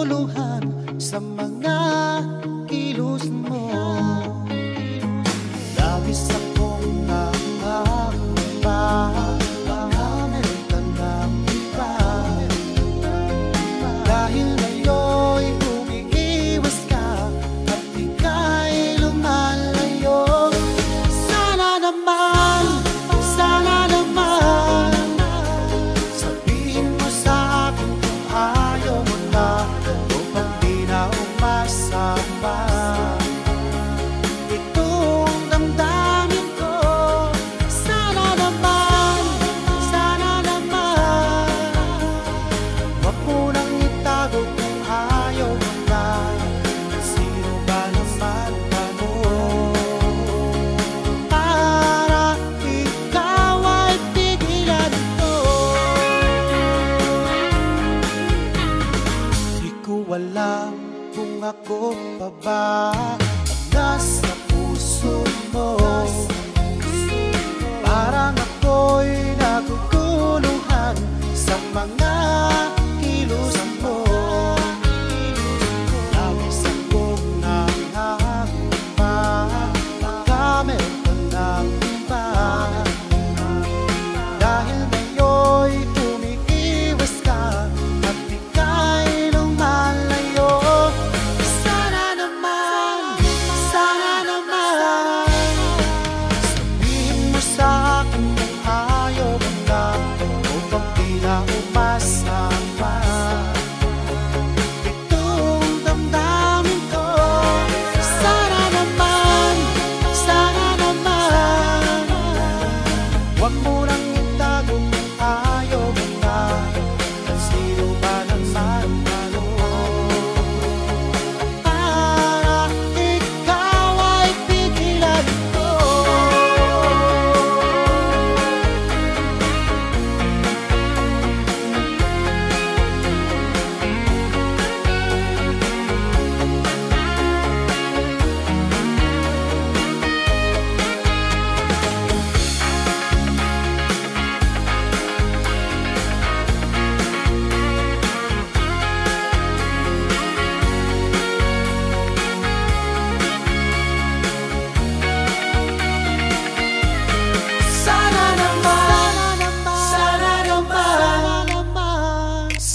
naguguluhan sa mga kilos mo. Labis akong nakakaba, baka meron ka ng iba. Dahil ngayon'y umiiwas ka at ika'y lumalayo. Sana naman sabihin mo sa akin kung ayaw mo na, upang di na umasa pa. Itong damdamin ko, sana naman wag mo nang itago kung ayaw mo na. Sino ba naman ako para ikaw ay pigilan ko? Di ko alam kung ako pa ba ang nasa puso mo. Parang ako'y naguguluhan sa mga kilos mo. Labis akong nakakaba, baka meron ka ng iba. Dahil ngayon'y umiiwas ka at ika'y lumalayo. Sana naman sabihin mo sa akin kung ayaw mo na, upang di na umasa pa. Itong damdamin ko, sana naman wag mo nang itago kung ayaw mo na. Sino ba naman ako para ikaw ay pigilan ko?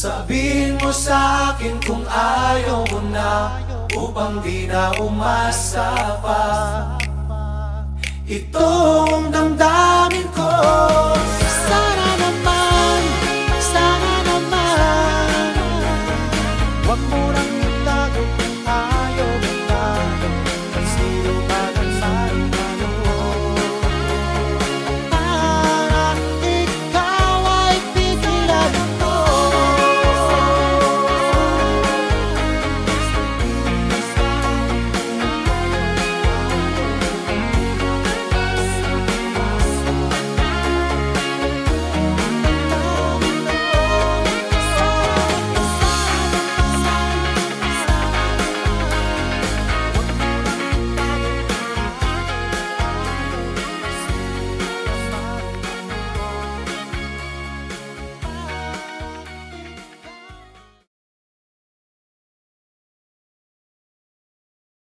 Sabihin mo sa akin kung ayaw mo na, upang di na umasa pa. Itong damdamin ko,